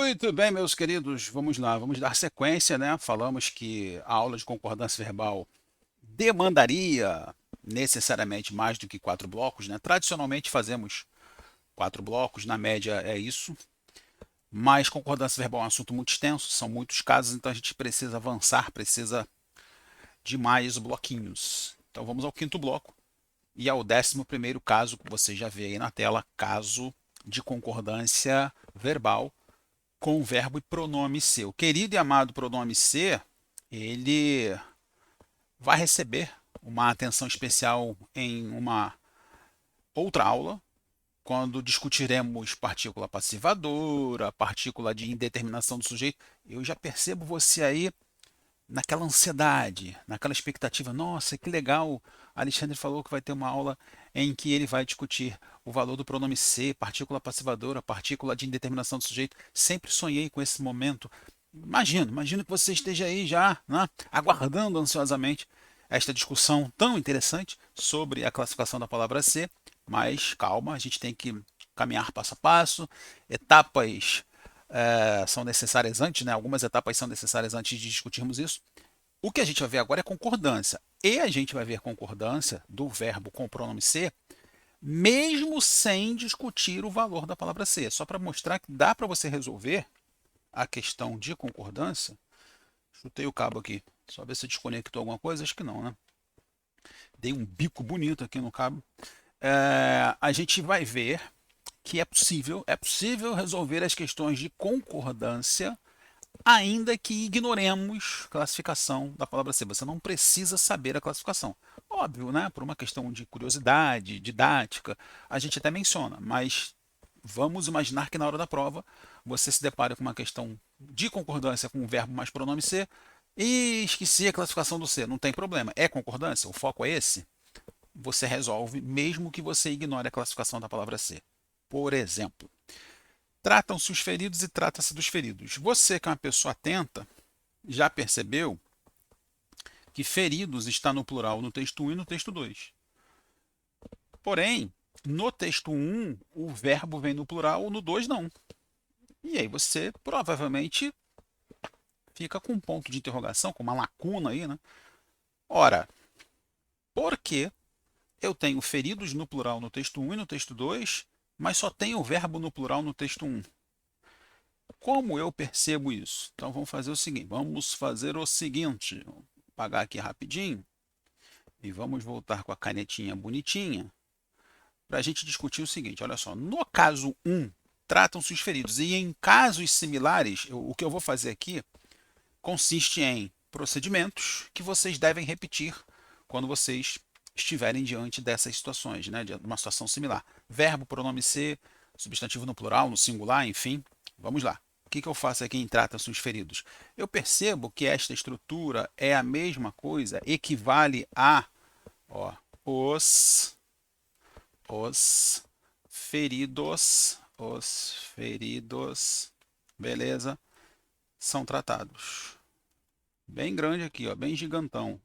Muito bem, meus queridos, vamos lá, vamos dar sequência, né? Falamos que a aula de concordância verbal demandaria necessariamente mais do que 4 blocos, né? Tradicionalmente fazemos 4 blocos, na média é isso, mas concordância verbal é um assunto muito extenso, são muitos casos, então a gente precisa avançar, precisa de mais bloquinhos. Então vamos ao quinto bloco e ao 11º caso que você já vê aí na tela, caso de concordância verbal com o verbo e pronome ser. O querido e amado pronome ser, ele vai receber uma atenção especial em uma outra aula, quando discutiremos partícula passivadora, partícula de indeterminação do sujeito. Eu já percebo você aí naquela ansiedade, naquela expectativa. Nossa, que legal! Alexandre falou que vai ter uma aula em que ele vai discutir o valor do pronome ser, partícula passivadora, partícula de indeterminação do sujeito. Sempre sonhei com esse momento. Imagino que você esteja aí já, né, aguardando ansiosamente esta discussão tão interessante sobre a classificação da palavra ser, mas calma, a gente tem que caminhar passo a passo, etapas são necessárias antes, né? Algumas etapas são necessárias antes de discutirmos isso. O que a gente vai ver agora é concordância. E a gente vai ver concordância do verbo com o pronome ser, mesmo sem discutir o valor da palavra ser. Só para mostrar que dá para você resolver a questão de concordância. Chutei o cabo aqui. Só ver se desconectou alguma coisa. Acho que não, né? Dei um bico bonito aqui no cabo. A gente vai ver que é possível resolver as questões de concordância, ainda que ignoremos a classificação da palavra ser. Você não precisa saber a classificação. Óbvio, né? Por uma questão de curiosidade, didática, a gente até menciona, mas vamos imaginar que na hora da prova você se depara com uma questão de concordância com o verbo mais pronome ser e esqueci a classificação do ser. Não tem problema. É concordância? O foco é esse? Você resolve mesmo que você ignore a classificação da palavra ser. Por exemplo, tratam-se os feridos e trata-se dos feridos. Você, que é uma pessoa atenta, já percebeu que feridos está no plural no texto 1 e no texto 2. Porém, no texto 1, o verbo vem no plural, no 2 não. E aí você provavelmente fica com um ponto de interrogação, com uma lacuna aí, né? Ora, por que eu tenho feridos no plural no texto 1 e no texto 2, mas só tenho o verbo no plural no texto 1? Como eu percebo isso? Então vamos fazer o seguinte, vou apagar aqui rapidinho e vamos voltar com a canetinha bonitinha para a gente discutir o seguinte, olha só, no caso 1, tratam-se os feridos e em casos similares, o que eu vou fazer aqui consiste em procedimentos que vocês devem repetir quando vocês estiverem diante dessas situações, né, de uma situação similar. Verbo, pronome ser, substantivo no plural, no singular, enfim, vamos lá. O que eu faço aqui em trata-se os feridos? Eu percebo que esta estrutura é a mesma coisa, equivale a ó, os feridos, beleza, são tratados. Bem grande aqui, ó, bem gigantão,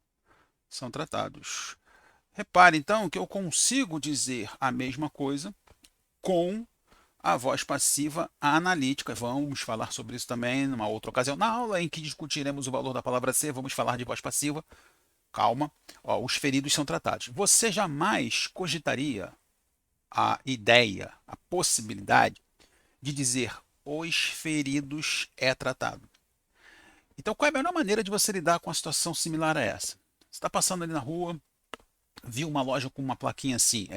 são tratados. Repare então que eu consigo dizer a mesma coisa com a voz passiva analítica. Vamos falar sobre isso também numa outra ocasião. Na aula em que discutiremos o valor da palavra ser, vamos falar de voz passiva. Calma. Ó, os feridos são tratados. Você jamais cogitaria a ideia, a possibilidade de dizer os feridos é tratado. Então, qual é a melhor maneira de você lidar com uma situação similar a essa? Você está passando ali na rua, viu uma loja com uma plaquinha assim,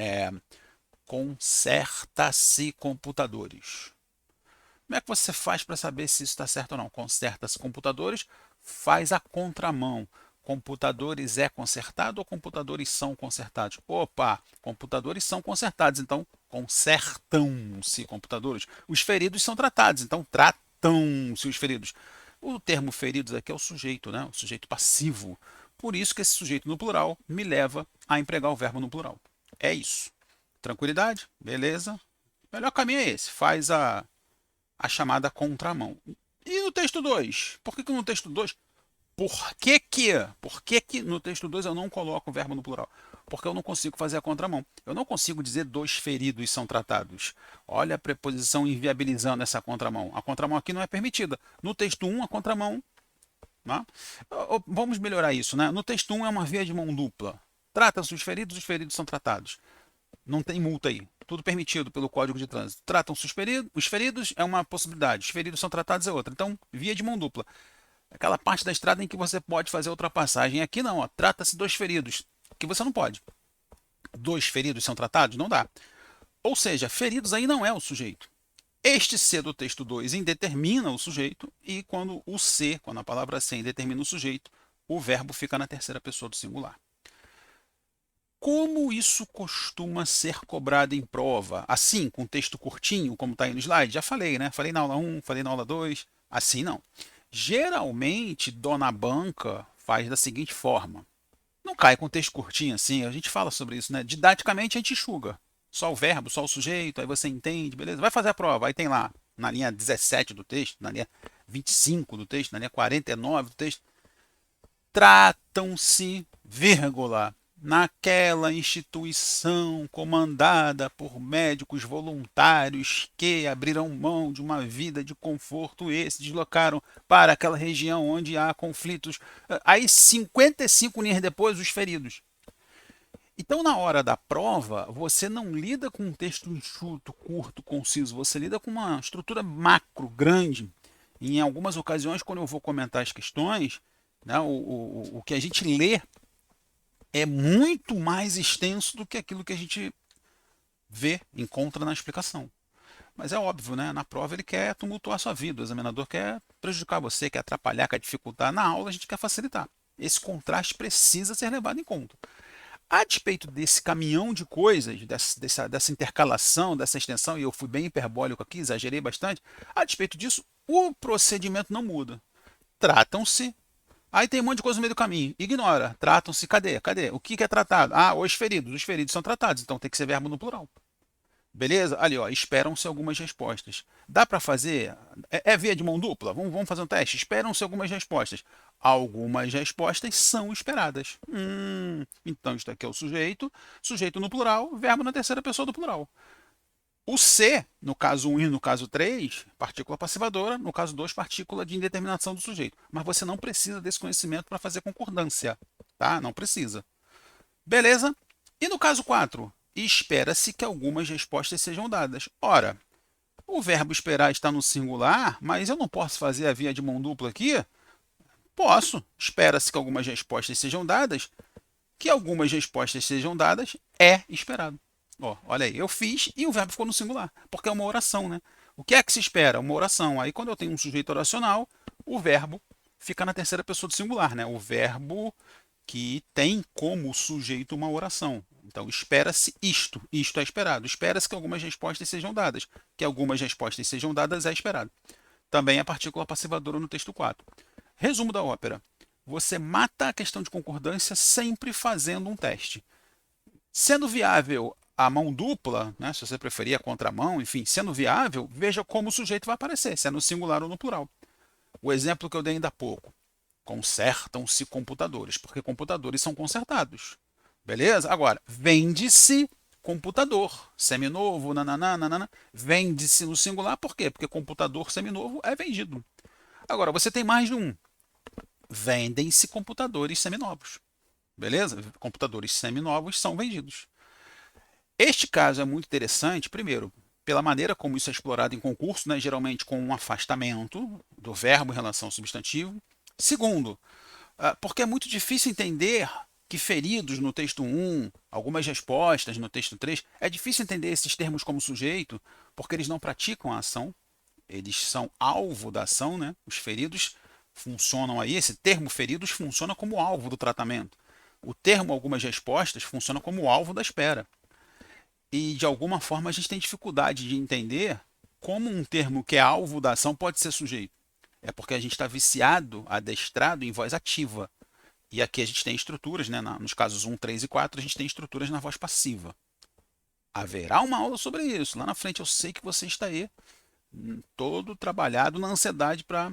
conserta-se computadores. Como é que você faz para saber se isso está certo ou não? Conserta-se computadores, faz a contramão. Computadores é consertado ou computadores são consertados? Opa, computadores são consertados, então consertam-se computadores. Os feridos são tratados, então tratam-se os feridos. O termo feridos aqui é o sujeito, né? O sujeito passivo. Por isso que esse sujeito no plural me leva a empregar o verbo no plural. É isso. Tranquilidade? Beleza? O melhor caminho é esse. Faz a chamada contramão. E no texto 2? Por que no texto 2 Por que que no texto 2 eu não coloco o verbo no plural? Porque eu não consigo fazer a contramão. Eu não consigo dizer dois feridos são tratados. Olha a preposição inviabilizando essa contramão. A contramão aqui não é permitida. No texto 1, a contramão, né? Vamos melhorar isso, né? No texto 1 é uma via de mão dupla. Tratam-se os feridos são tratados. Não tem multa aí. Tudo permitido pelo Código de Trânsito. Tratam-se os feridos é uma possibilidade. Os feridos são tratados é outra. Então, via de mão dupla. Aquela parte da estrada em que você pode fazer ultrapassagem. Aqui não, ó, trata-se dos feridos, que você não pode. Dois feridos são tratados? Não dá. Ou seja, feridos aí não é o sujeito. Este C do texto 2 indetermina o sujeito e quando a palavra C indetermina o sujeito, o verbo fica na terceira pessoa do singular. Como isso costuma ser cobrado em prova? Assim, com texto curtinho, como está aí no slide? Já falei, né? Falei na aula 1, falei na aula 2. Assim não. Geralmente, dona banca faz da seguinte forma. Não cai com texto curtinho assim, a gente fala sobre isso, né? Didaticamente a gente enxuga. Só o verbo, só o sujeito, aí você entende, beleza? Vai fazer a prova, aí tem lá, na linha 17 do texto, na linha 25 do texto, na linha 49 do texto. Tratam-se, vírgula, naquela instituição comandada por médicos voluntários que abriram mão de uma vida de conforto e se deslocaram para aquela região onde há conflitos. Aí, 55 linhas depois, os feridos. Então, na hora da prova, você não lida com um texto enxuto, curto, conciso, você lida com uma estrutura macro, grande. Em algumas ocasiões, quando eu vou comentar as questões, né, o que a gente lê é muito mais extenso do que aquilo que a gente vê, encontra na explicação. Mas é óbvio, né? Na prova ele quer tumultuar a sua vida, o examinador quer prejudicar você, quer atrapalhar, quer dificultar. Na aula a gente quer facilitar. Esse contraste precisa ser levado em conta. A despeito desse caminhão de coisas, dessa intercalação, dessa extensão, e eu fui bem hiperbólico aqui, exagerei bastante, a despeito disso, o procedimento não muda. Tratam-se. Aí tem um monte de coisa no meio do caminho. Ignora. Tratam-se. Cadê? Cadê? O que é tratado? Ah, os feridos. Os feridos são tratados, então tem que ser verbo no plural. Beleza? Ali, ó, esperam-se algumas respostas. Dá para fazer? É via de mão dupla? Vamos fazer um teste. Esperam-se algumas respostas. Algumas respostas são esperadas. Então isto aqui é o sujeito. Sujeito no plural, verbo na terceira pessoa do plural. O C, no caso 1 e no caso 3, partícula passivadora, no caso 2, partícula de indeterminação do sujeito. Mas você não precisa desse conhecimento para fazer concordância, tá? Não precisa. Beleza? E no caso 4, espera-se que algumas respostas sejam dadas. Ora, o verbo esperar está no singular, mas eu não posso fazer a via de mão dupla aqui? Posso. Espera-se que algumas respostas sejam dadas. Que algumas respostas sejam dadas é esperado. Ó, olha aí, eu fiz e o verbo ficou no singular, porque é uma oração, né? O que é que se espera? Uma oração. Aí quando eu tenho um sujeito oracional, o verbo fica na terceira pessoa do singular, né? O verbo que tem como sujeito uma oração. Então, espera-se isto é esperado. Espera-se que algumas respostas sejam dadas. Que algumas respostas sejam dadas é esperado. Também a partícula passivadora no texto 4. Resumo da ópera. Você mata a questão de concordância sempre fazendo um teste. Sendo viável a mão dupla, né, se você preferir a contramão, enfim, sendo viável, veja como o sujeito vai aparecer, se é no singular ou no plural. O exemplo que eu dei ainda há pouco. Consertam-se computadores, porque computadores são consertados. Beleza? Agora, vende-se computador, seminovo, nananana, vende-se no singular, por quê? Porque computador seminovo é vendido. Agora, você tem mais de um. Vendem-se computadores seminovos. Beleza? Computadores seminovos são vendidos. Este caso é muito interessante, primeiro, pela maneira como isso é explorado em concurso, né, geralmente com um afastamento do verbo em relação ao substantivo. Segundo, porque é muito difícil entender que feridos no texto 1, algumas respostas no texto 3, é difícil entender esses termos como sujeito, porque eles não praticam a ação, eles são alvo da ação, né? Os feridos funcionam aí, esse termo feridos funciona como alvo do tratamento. O termo algumas respostas funciona como alvo da espera. E de alguma forma a gente tem dificuldade de entender como um termo que é alvo da ação pode ser sujeito. É porque a gente está viciado, adestrado em voz ativa. E aqui a gente tem estruturas, né? Nos casos 1, 3 e 4, a gente tem estruturas na voz passiva. Haverá uma aula sobre isso. Lá na frente eu sei que você está aí todo trabalhado na ansiedade para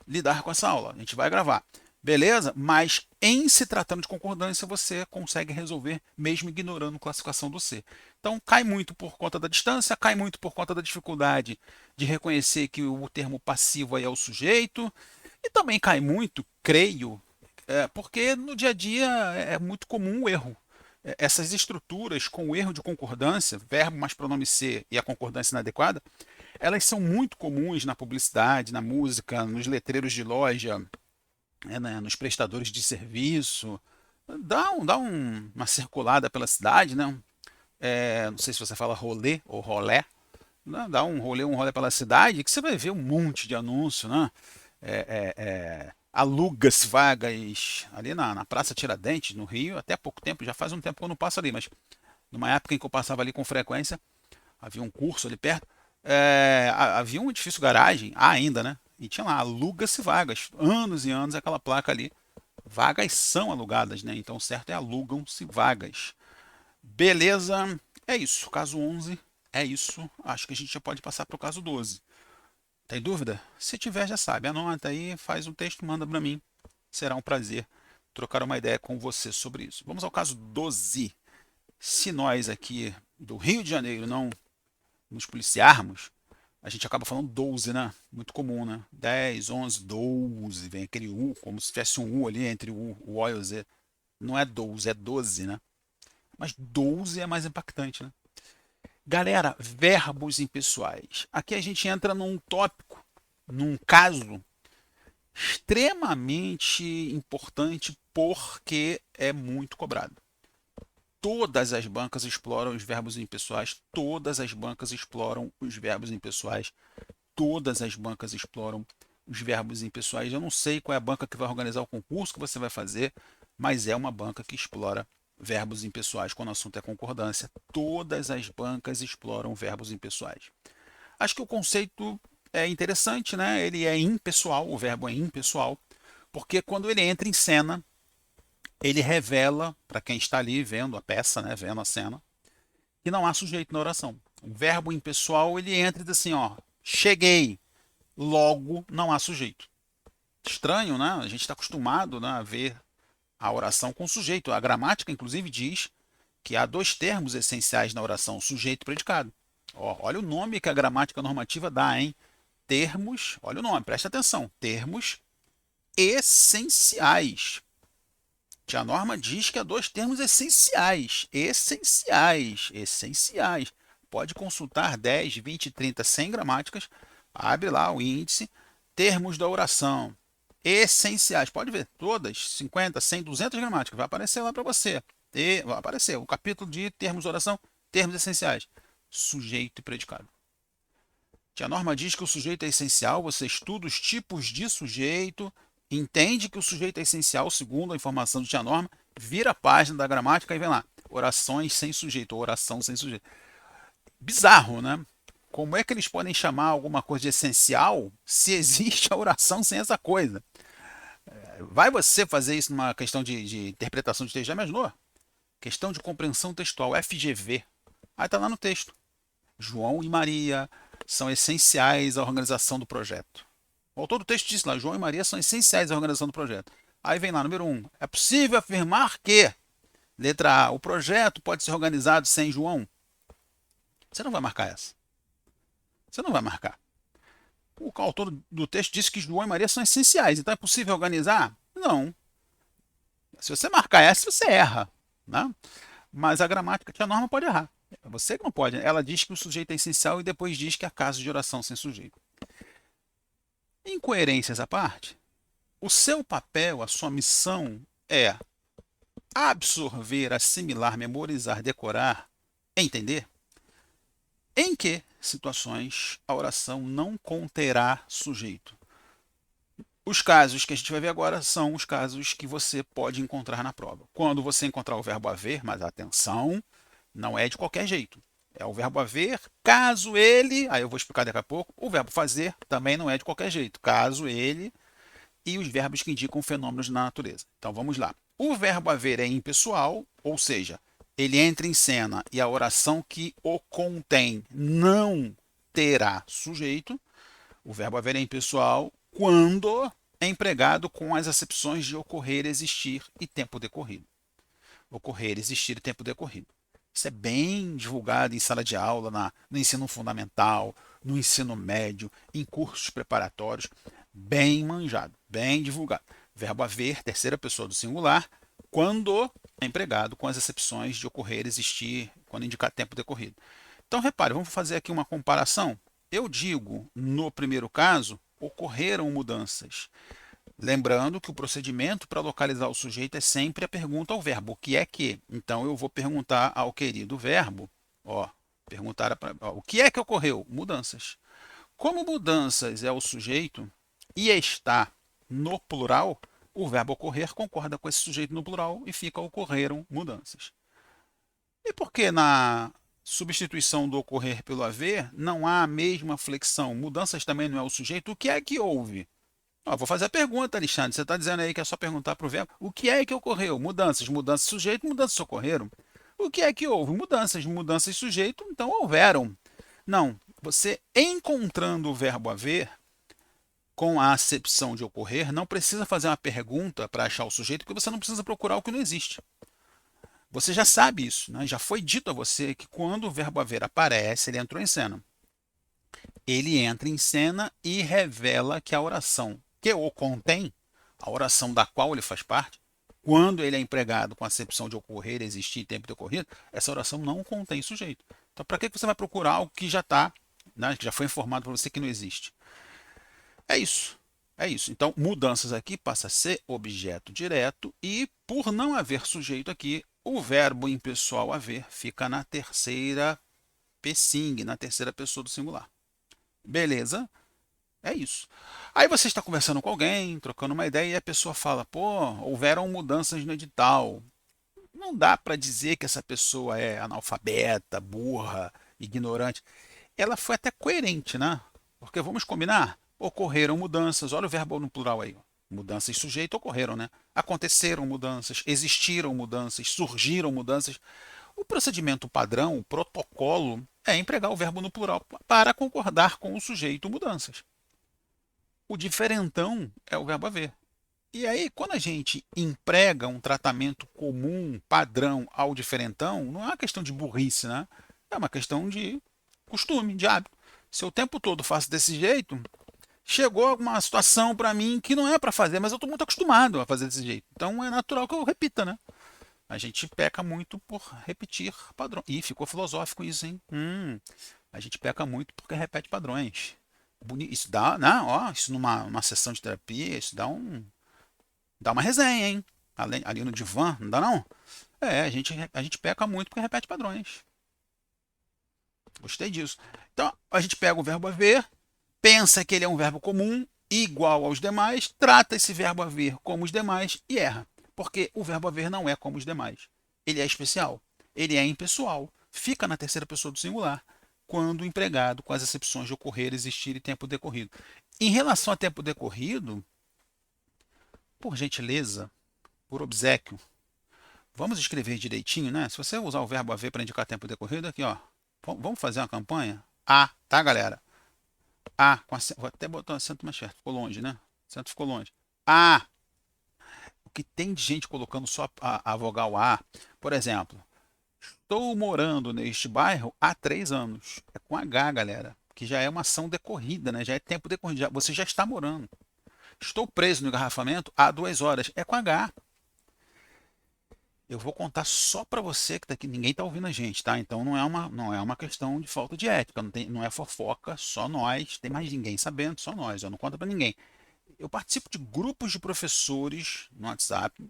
lidar com essa aula. A gente vai gravar. Beleza? Mas em se tratando de concordância, você consegue resolver mesmo ignorando a classificação do C. Então, cai muito por conta da distância, cai muito por conta da dificuldade de reconhecer que o termo passivo aí é o sujeito, e também cai muito, creio, porque no dia a dia é muito comum o erro. Essas estruturas com o erro de concordância, verbo mais pronome ser e a concordância inadequada, elas são muito comuns na publicidade, na música, nos letreiros de loja, né, nos prestadores de serviço. Uma circulada pela cidade, né? Não sei se você fala rolê ou rolé, né? Dá um rolê pela cidade que você vai ver um monte de anúncio, né? Aluga-se vagas ali na Praça Tiradentes, no Rio, até há pouco tempo, já faz um tempo que eu não passo ali, mas numa época em que eu passava ali com frequência, havia um curso ali perto, havia um edifício garagem, ainda, né? E tinha lá, aluga-se vagas, anos e anos aquela placa ali. Vagas são alugadas, né? Então o certo é alugam-se vagas. Beleza, é isso. Caso 11 é isso. Acho que a gente já pode passar para o caso 12. Tem dúvida? Se tiver, já sabe. Anota aí, faz um texto, manda para mim. Será um prazer trocar uma ideia com você sobre isso. Vamos ao caso 12. Se nós aqui do Rio de Janeiro não nos policiarmos, a gente acaba falando 12, né? Muito comum, né? 10, 11, 12. Vem aquele U, como se tivesse um U ali entre o e o Z. Não é 12, é 12, né? Mas 12 é mais impactante, né? Galera, verbos impessoais. Aqui a gente entra num tópico, num caso extremamente importante porque é muito cobrado. Todas as bancas exploram os verbos impessoais, todas as bancas exploram os verbos impessoais, todas as bancas exploram os verbos impessoais. Eu não sei qual é a banca que vai organizar o concurso que você vai fazer, mas é uma banca que explora verbos impessoais quando o assunto é concordância. Todas as bancas exploram verbos impessoais. Acho que o conceito é interessante, né? Ele é impessoal, o verbo é impessoal, porque quando ele entra em cena, ele revela para quem está ali vendo a peça, né, vendo a cena, que não há sujeito na oração. O verbo impessoal ele entra e diz assim, ó, cheguei, logo não há sujeito. Estranho, né? A gente está acostumado, né, a ver a oração com sujeito. A gramática, inclusive, diz que há dois termos essenciais na oração, sujeito e predicado. Ó, olha o nome que a gramática normativa dá, hein? Termos, olha o nome, presta atenção, termos essenciais. A norma diz que há dois termos essenciais, essenciais. Pode consultar 10, 20, 30, 100 gramáticas, abre lá o índice, termos da oração, essenciais, pode ver, todas, 50, 100, 200 gramáticas, vai aparecer lá para você. E vai aparecer o capítulo de termos de oração, termos essenciais, sujeito e predicado. A norma diz que o sujeito é essencial, você estuda os tipos de sujeito, entende que o sujeito é essencial, segundo a informação de tia norma, vira a página da gramática e vem lá, orações sem sujeito, ou oração sem sujeito. Bizarro, né? Como é que eles podem chamar alguma coisa de essencial se existe a oração sem essa coisa? Vai você fazer isso numa questão de interpretação de texto? Já imaginou? Questão de compreensão textual, FGV. Aí está lá no texto. João e Maria são essenciais à organização do projeto. O autor do texto diz lá, João e Maria são essenciais à organização do projeto. Aí vem lá, número 1. É possível afirmar que, letra A, o projeto pode ser organizado sem João? Você não vai marcar essa. Você não vai marcar. O autor do texto disse que João e Maria são essenciais, então é possível organizar? Não. Se você marcar essa, você erra. Né? Mas a gramática que a norma pode errar. Você que não pode. Ela diz que o sujeito é essencial e depois diz que há casos de oração sem sujeito. Incoerências à parte, o seu papel, a sua missão é absorver, assimilar, memorizar, decorar, entender. Em que situações a oração não conterá sujeito? Os casos que a gente vai ver agora são os casos que você pode encontrar na prova. Quando você encontrar o verbo haver, mas atenção, não é de qualquer jeito. É o verbo haver, caso ele, aí eu vou explicar daqui a pouco, o verbo fazer também não é de qualquer jeito. Caso ele e os verbos que indicam fenômenos na natureza. Então vamos lá. O verbo haver é impessoal, ou seja, ele entra em cena e a oração que o contém não terá sujeito. O verbo haver é impessoal quando é empregado com as acepções de ocorrer, existir e tempo decorrido. Ocorrer, existir e tempo decorrido. Isso é bem divulgado em sala de aula, no ensino fundamental, no ensino médio, em cursos preparatórios, bem manjado, bem divulgado. Verbo haver, terceira pessoa do singular, quando é empregado com as acepções de ocorrer, existir, quando indicar tempo decorrido. Então, repare, vamos fazer aqui uma comparação. Eu digo, no primeiro caso, ocorreram mudanças. Lembrando que o procedimento para localizar o sujeito é sempre a pergunta ao verbo. O que é que? Então eu vou perguntar ao querido verbo, ó, o que é que ocorreu? Mudanças. Como mudanças é o sujeito e está no plural, o verbo ocorrer concorda com esse sujeito no plural e fica ocorreram mudanças. E por que na substituição do ocorrer pelo haver não há a mesma flexão? Mudanças também não é o sujeito. O que é que houve? Vou fazer a pergunta, Alexandre. Você está dizendo aí que é só perguntar para o verbo. O que é que ocorreu? Mudanças. Mudanças de sujeito, mudanças ocorreram. O que é que houve? Mudanças. Mudanças de sujeito, então houveram. Não. Você encontrando o verbo haver com a acepção de ocorrer, não precisa fazer uma pergunta para achar o sujeito, porque você não precisa procurar o que não existe. Você já sabe isso, né? Já foi dito a você que quando o verbo haver aparece, ele entrou em cena. Ele entra em cena e revela que a oração que o contém, a oração da qual ele faz parte, quando ele é empregado com a acepção de ocorrer, existir, tempo de ocorrido, essa oração não contém sujeito. Então, para que você vai procurar algo que já está, né, que já foi informado para você que não existe? É isso. É isso. Então, mudanças aqui passa a ser objeto direto e, por não haver sujeito aqui, o verbo impessoal haver fica na terceira pesing, na terceira pessoa do singular. Beleza? É isso. Aí você está conversando com alguém, trocando uma ideia, e a pessoa fala: pô, houveram mudanças no edital. Não dá para dizer que essa pessoa é analfabeta, burra, ignorante. Ela foi até coerente, né? Porque vamos combinar? Ocorreram mudanças. Olha o verbo no plural aí. Mudanças sujeito ocorreram, né? Aconteceram mudanças, existiram mudanças, surgiram mudanças. O procedimento padrão, o protocolo, é empregar o verbo no plural para concordar com o sujeito mudanças. O diferentão é o verbo haver. E aí, quando a gente emprega um tratamento comum, padrão ao diferentão, não é uma questão de burrice, né? É uma questão de costume, de hábito. Se eu o tempo todo faço desse jeito, chegou uma situação para mim que não é para fazer, mas eu estou muito acostumado a fazer desse jeito. Então é natural que eu repita, né? A gente peca muito por repetir padrões. Ih, ficou filosófico isso, hein? A gente peca muito porque repete padrões. Isso dá, não, ó, isso numa sessão de terapia, isso dá uma resenha, hein? Ali no divã, não dá não? A gente peca muito porque repete padrões. Gostei disso. Então, a gente pega o verbo haver, pensa que ele é um verbo comum, igual aos demais, trata esse verbo haver como os demais e erra. Porque o verbo haver não é como os demais. Ele é especial. Ele é impessoal. Fica na terceira pessoa do singular, quando empregado com as exceções de ocorrer, existir e tempo decorrido. Em relação a tempo decorrido, por gentileza, por obséquio, vamos escrever direitinho, né? Se você usar o verbo haver para indicar tempo decorrido, aqui, ó. Vamos fazer uma campanha? A, tá, galera? A, vou até botar o acento mais perto, ficou longe, né? O acento ficou longe. A, o que tem de gente colocando só a vogal A, por exemplo, estou morando neste bairro há 3 anos. É com H, galera, que já é uma ação decorrida, né? Já é tempo decorrido, você já está morando. Estou preso no engarrafamento há 2 horas. É com H. Eu vou contar só para você que daqui ninguém está ouvindo a gente, tá? Então não é uma questão de falta de ética, não é fofoca, só nós, tem mais ninguém sabendo, só nós, eu não conto para ninguém. Eu participo de grupos de professores no WhatsApp,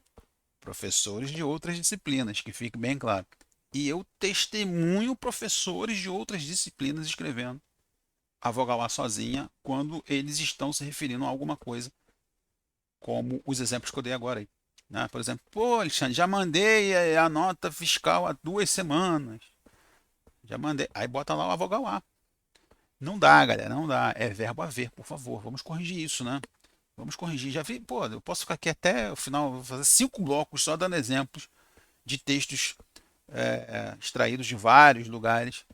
professores de outras disciplinas, que fique bem claro. E eu testemunho professores de outras disciplinas escrevendo a vogal A sozinha quando eles estão se referindo a alguma coisa, como os exemplos que eu dei agora aí. Né? Por exemplo, pô, Alexandre, já mandei a nota fiscal há 2 semanas. Já mandei. Aí bota lá a vogal A. Não dá, galera, não dá. É verbo haver, por favor. Vamos corrigir isso, né? Vamos corrigir. Já vi, pô, eu posso ficar aqui até o final, vou fazer 5 blocos só dando exemplos de textos extraídos de vários lugares.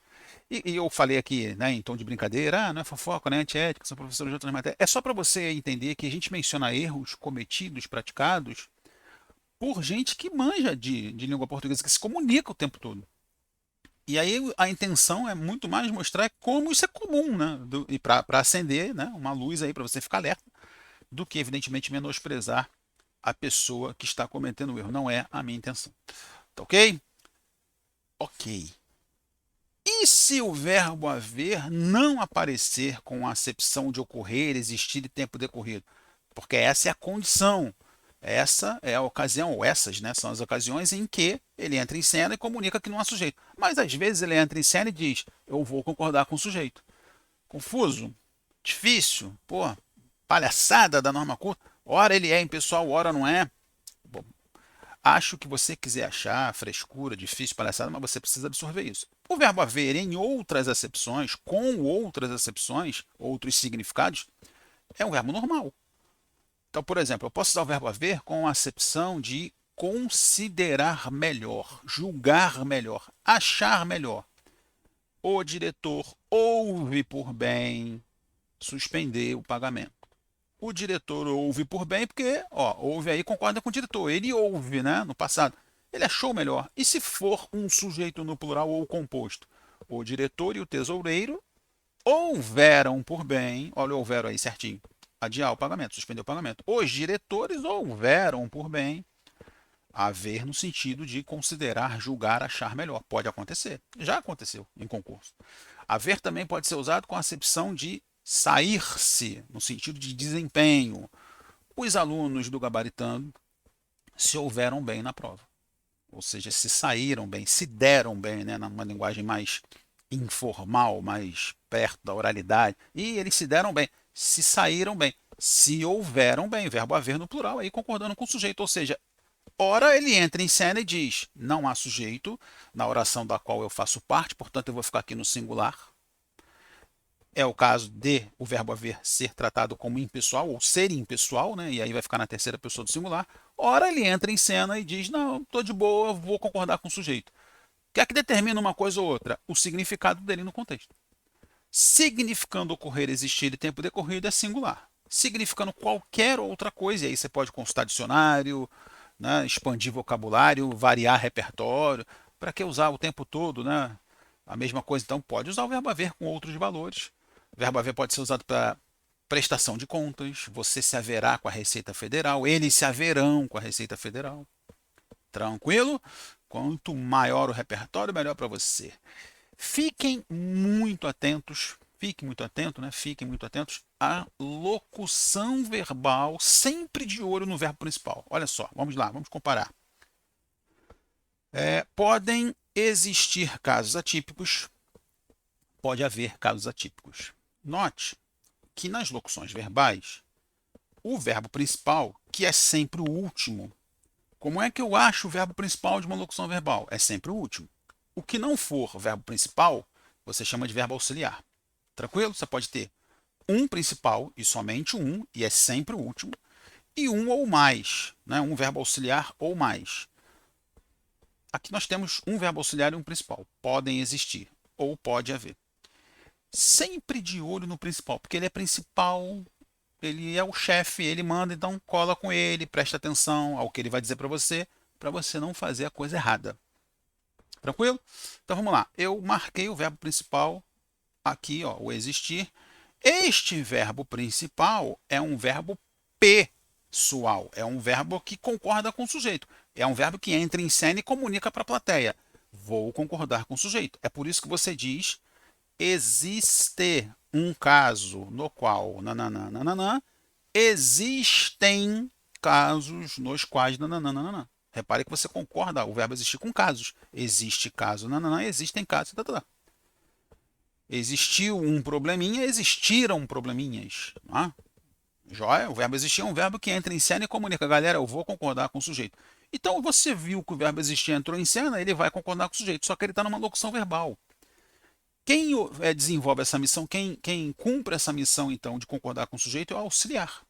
E eu falei aqui, né, em tom de brincadeira, não é fofoca, não é antiética, sou professor de outras matérias. É só para você entender que a gente menciona erros cometidos, praticados, por gente que manja de língua portuguesa, que se comunica o tempo todo. E aí a intenção é muito mais mostrar como isso é comum, né? E para acender, né, uma luz aí para você ficar alerta, do que evidentemente menosprezar a pessoa que está cometendo o erro. Não é a minha intenção. Tá ok? Ok. E se o verbo haver não aparecer com a acepção de ocorrer, existir e tempo decorrido? Porque essa é a condição. Essa é a ocasião, ou essas, né, são as ocasiões em que ele entra em cena e comunica que não há sujeito. Mas às vezes ele entra em cena e diz: eu vou concordar com o sujeito. Confuso? Difícil? Pô, palhaçada da norma curta? Ora ele é impessoal, ora não é. Bom, acho que você quiser achar frescura, difícil, palhaçada, mas você precisa absorver isso. O verbo haver em outras acepções, com outras acepções, outros significados, é um verbo normal. Então, por exemplo, eu posso usar o verbo haver com a acepção de considerar melhor, julgar melhor, achar melhor. O diretor ouve por bem suspender o pagamento. O diretor ouve por bem porque, ó, ouve aí, concorda com o diretor. Ele ouve, né, no passado. Ele achou melhor. E se for um sujeito no plural ou composto? O diretor e o tesoureiro houveram por bem, olha, houveram aí certinho, adiar o pagamento, suspender o pagamento. Os diretores houveram por bem haver no sentido de considerar, julgar, achar melhor. Pode acontecer. Já aconteceu em concurso. Haver também pode ser usado com a acepção de sair-se, no sentido de desempenho. Os alunos do gabaritano se houveram bem na prova. Ou seja, se saíram bem, se deram bem, né, numa linguagem mais informal, mais perto da oralidade. E eles se deram bem, se saíram bem, se houveram bem, verbo haver no plural, aí concordando com o sujeito. Ou seja, ora ele entra em cena e diz: não há sujeito na oração da qual eu faço parte, portanto eu vou ficar aqui no singular. É o caso de o verbo haver ser tratado como impessoal ou ser impessoal, né? E aí vai ficar na terceira pessoa do singular. Ora ele entra em cena e diz: não, estou de boa, vou concordar com o sujeito. O que é que determina uma coisa ou outra? O significado dele no contexto. Significando ocorrer, existir e tempo decorrido é singular. Significando qualquer outra coisa, e aí você pode consultar dicionário, né, expandir vocabulário, variar repertório. Para que usar o tempo todo, né? A mesma coisa, então pode usar o verbo haver com outros valores. O verbo haver pode ser usado para prestação de contas, você se haverá com a Receita Federal, eles se haverão com a Receita Federal. Tranquilo? Quanto maior o repertório, melhor para você. Fiquem muito atentos, né? Fiquem muito atentos à locução verbal, sempre de olho no verbo principal. Olha só, vamos lá, vamos comparar. Podem existir casos atípicos, pode haver casos atípicos. Note que nas locuções verbais, o verbo principal, que é sempre o último, como é que eu acho o verbo principal de uma locução verbal? É sempre o último. O que não for verbo principal, você chama de verbo auxiliar. Tranquilo? Você pode ter um principal e somente um, e é sempre o último, e um ou mais, né? Um verbo auxiliar ou mais. Aqui nós temos um verbo auxiliar e um principal. Podem existir, ou pode haver. Sempre de olho no principal, porque ele é principal, ele é o chefe, ele manda, então cola com ele, presta atenção ao que ele vai dizer para você não fazer a coisa errada. Tranquilo? Então vamos lá. Eu marquei o verbo principal aqui, ó, o existir. Este verbo principal é um verbo pessoal, é um verbo que concorda com o sujeito. É um verbo que entra em cena e comunica para a plateia. Vou concordar com o sujeito. É por isso que você diz: existe um caso no qual nananana, existem casos nos quais nananana. Repare que você concorda o verbo existir com casos. Existe caso, nananã, existem casos. Existiu um probleminha, existiram probleminhas. Tá? Joia? O verbo existir é um verbo que entra em cena e comunica. Galera, eu vou concordar com o sujeito. Então você viu que o verbo existir entrou em cena, ele vai concordar com o sujeito, só que ele está numa locução verbal. Quem desenvolve essa missão, quem cumpre essa missão, então, de concordar com o sujeito é o auxiliar.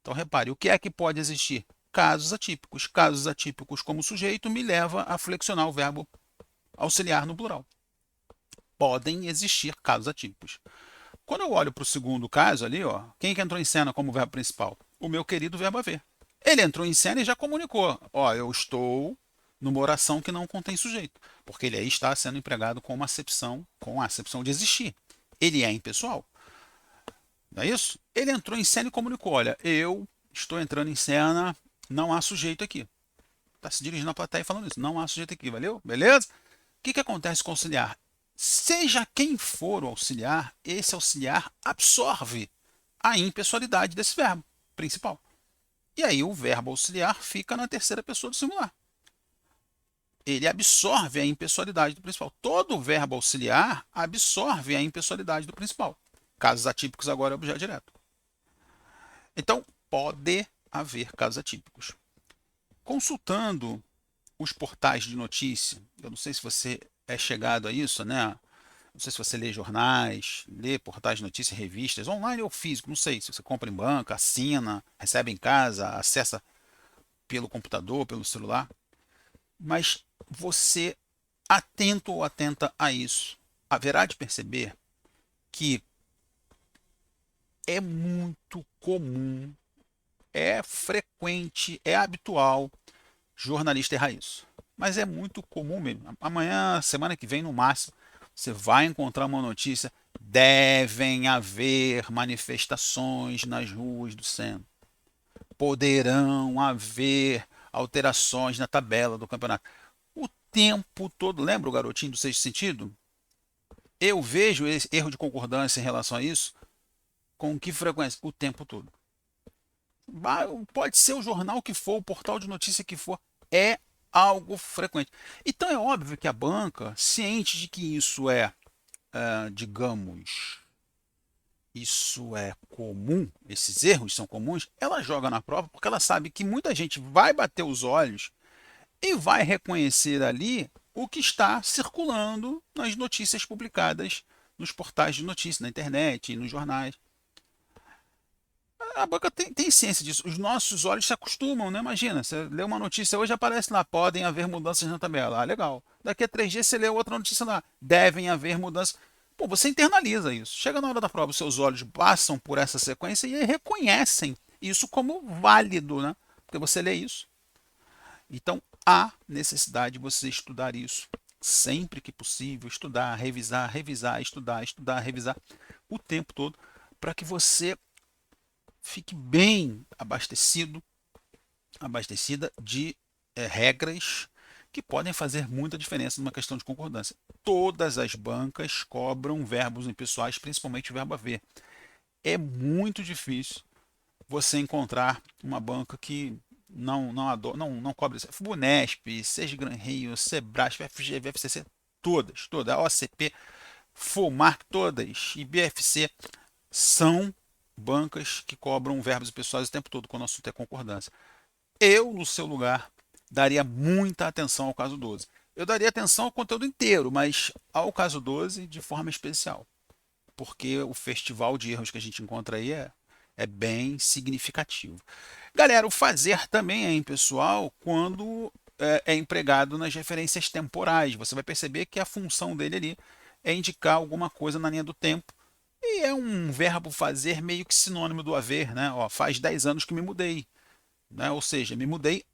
Então, repare, o que é que pode existir? Casos atípicos. Casos atípicos como sujeito me leva a flexionar o verbo auxiliar no plural. podem existir casos atípicos. Quando eu olho para o segundo caso ali, ó, quem que entrou em cena como verbo principal? O meu querido verbo haver. Ele entrou em cena e já comunicou. Ó, eu estou numa oração que não contém sujeito, porque ele aí está sendo empregado com a acepção de existir. Ele é impessoal. Não é isso? Ele entrou em cena e comunicou: olha, eu estou entrando em cena, não há sujeito aqui. Está se dirigindo à plateia e falando isso: não há sujeito aqui, valeu? Beleza? O que acontece com o auxiliar? Seja quem for o auxiliar, esse auxiliar absorve a impessoalidade desse verbo principal. E aí o verbo auxiliar fica na terceira pessoa do singular. Ele absorve a impessoalidade do principal. Todo verbo auxiliar absorve a impessoalidade do principal. Casos atípicos agora é objeto direto. Então, pode haver casos atípicos. Consultando os portais de notícia, eu não sei se você é chegado a isso, né? Não sei se você lê jornais, lê portais de notícia, revistas, online ou físico, não sei. Se você compra em banca, assina, recebe em casa, acessa pelo computador, pelo celular. Mas você, atento ou atenta a isso, haverá de perceber que é muito comum, é frequente, é habitual jornalista errar isso. Mas é muito comum mesmo. Amanhã, semana que vem, no máximo, você vai encontrar uma notícia: devem haver manifestações nas ruas do centro. Poderão haver alterações na tabela do campeonato. O tempo todo, lembra o garotinho do sexto sentido? Eu vejo esse erro de concordância em relação a isso com que frequência? O tempo todo. Pode ser o jornal que for, o portal de notícia que for, é algo frequente. Então é óbvio que a banca, ciente de que isso digamos, isso é comum, esses erros são comuns, ela joga na prova porque ela sabe que muita gente vai bater os olhos e vai reconhecer ali o que está circulando nas notícias publicadas nos portais de notícia, na internet, nos jornais. A banca tem ciência disso. Os nossos olhos se acostumam, né? Imagina, você lê uma notícia hoje, aparece lá: podem haver mudanças na tabela. Ah, legal. Daqui a 3 dias você lê outra notícia lá: devem haver mudanças. Pô, você internaliza isso. Chega na hora da prova, os seus olhos passam por essa sequência e reconhecem isso como válido, né? Porque você lê isso. Então, há necessidade de você estudar isso sempre que possível, estudar, revisar, revisar, estudar, estudar, revisar o tempo todo, para que você fique bem abastecida de regras que podem fazer muita diferença numa questão de concordância. Todas as bancas cobram verbos impessoais, principalmente o verbo haver. É muito difícil você encontrar uma banca que não cobre isso. Funesp, Sesgran Rio, Sebrasp, FGV, FCC, todas, a OCP, FOMARC, todas, e BFC são bancas que cobram verbos impessoais o tempo todo quando o assunto é concordância. Eu, no seu lugar, daria muita atenção ao caso 12. Eu daria atenção ao conteúdo inteiro, mas ao caso 12 de forma especial, porque o festival de erros que a gente encontra aí é bem significativo. Galera, o fazer também é impessoal quando é empregado nas referências temporais. Você vai perceber que a função dele ali é indicar alguma coisa na linha do tempo. E é um verbo fazer meio que sinônimo do haver, né? Ó, faz 10 anos que me mudei. Né? Ou seja, me mudei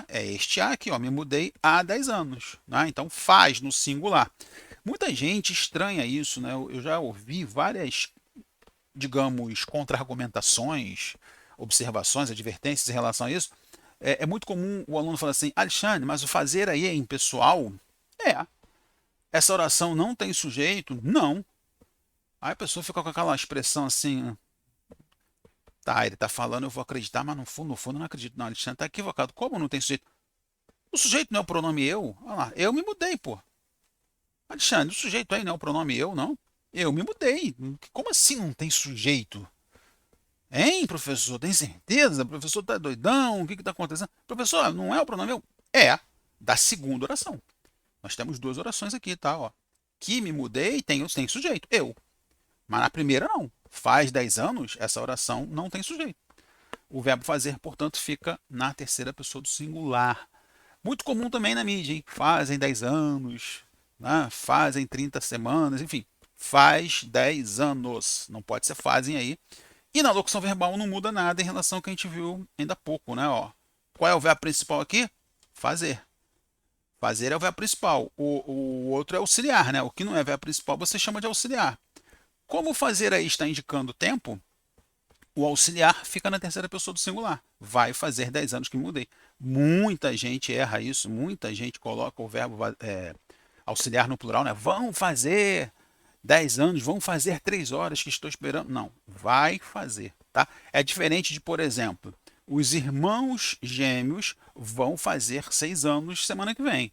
é este A aqui, ó, me mudei há 10 anos. Né? Então faz no singular. Muita gente estranha isso, né? Eu já ouvi várias, digamos, contra-argumentações, observações, advertências em relação a isso. É muito comum o aluno falar assim: Alexandre, mas o fazer aí é impessoal? É. Essa oração não tem sujeito? Não. Aí a pessoa fica com aquela expressão assim: tá, ele tá falando, eu vou acreditar, mas no fundo eu não acredito. Não, Alexandre tá equivocado. Como não tem sujeito? O sujeito não é o pronome eu? Olha lá, eu me mudei, pô. Alexandre, o sujeito aí não é o pronome eu, não? Eu me mudei. Como assim não tem sujeito? Hein, professor? Tem certeza? O professor tá doidão? O que que tá acontecendo? Professor, não é o pronome eu? É, da segunda oração. Nós temos duas orações aqui, tá? Ó. Que me mudei tem sujeito, eu. Mas na primeira não. Faz 10 anos, essa oração não tem sujeito. O verbo fazer, portanto, fica na terceira pessoa do singular. Muito comum também na mídia, hein? Fazem 10 anos. né? Fazem 30 semanas, enfim, faz 10 anos. Não pode ser fazem aí. E na locução verbal não muda nada em relação ao que a gente viu ainda há pouco, né? Ó, qual é o verbo principal aqui? Fazer. Fazer é o verbo principal. O outro é auxiliar, né? O que não é verbo principal você chama de auxiliar. Como fazer aí está indicando tempo, o auxiliar fica na terceira pessoa do singular. Vai fazer 10 anos que mudei. Muita gente erra isso, muita gente coloca o verbo auxiliar no plural, né? Vão fazer 10 anos, vão fazer 3 horas que estou esperando. Não, vai fazer, tá? É diferente de, por exemplo, os irmãos gêmeos vão fazer 6 anos semana que vem.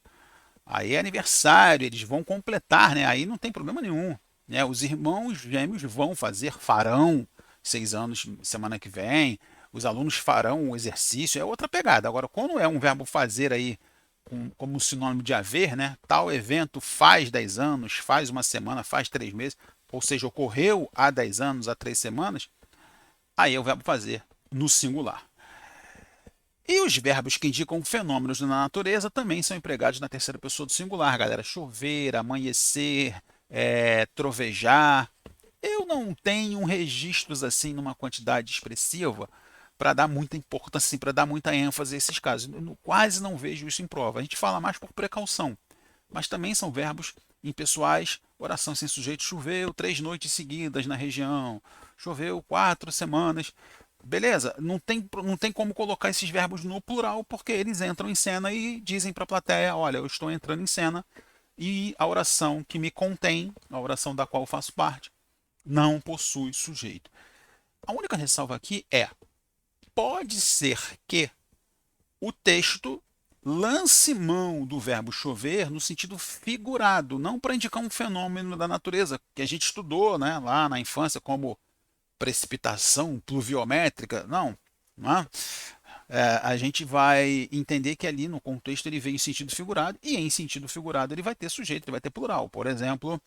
Aí é aniversário, eles vão completar, né? Aí não tem problema nenhum, né? Os irmãos gêmeos vão fazer, farão 6 anos semana que vem. Os alunos farão o exercício, é outra pegada. Agora, quando é um verbo fazer aí como sinônimo de haver, né? Tal evento faz 10 anos, faz uma semana, faz 3 meses, ou seja, ocorreu há 10 anos, há 3 semanas, aí é o verbo fazer no singular. E os verbos que indicam fenômenos na natureza também são empregados na terceira pessoa do singular, galera. Chover, amanhecer, trovejar. Eu não tenho registros assim numa quantidade expressiva para dar muita importância, assim, para dar muita ênfase a esses casos. Eu quase não vejo isso em prova. A gente fala mais por precaução, mas também são verbos impessoais. Oração sem sujeito: choveu 3 noites seguidas na região, choveu 4 semanas. Beleza, não tem como colocar esses verbos no plural, porque eles entram em cena e dizem para a plateia: olha, eu estou entrando em cena e a oração que me contém, a oração da qual eu faço parte, não possui sujeito. A única ressalva aqui é: pode ser que o texto lance mão do verbo chover no sentido figurado, não para indicar um fenômeno da natureza que a gente estudou, né, lá na infância como precipitação pluviométrica. Não, não é? A gente vai entender que ali no contexto ele vem em sentido figurado, e em sentido figurado ele vai ter sujeito, ele vai ter plural. Por exemplo,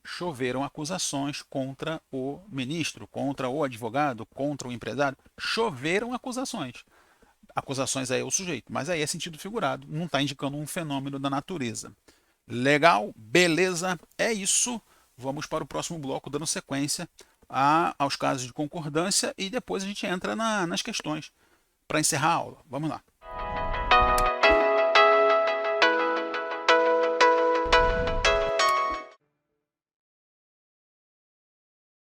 choveram acusações contra o ministro, contra o advogado, contra o empresário. Choveram acusações. Acusações aí é o sujeito, mas aí é sentido figurado, não está indicando um fenômeno da natureza. Legal? Beleza? É isso. Vamos para o próximo bloco, dando sequência aos casos de concordância, e depois a gente entra nas questões para encerrar a aula. Vamos lá.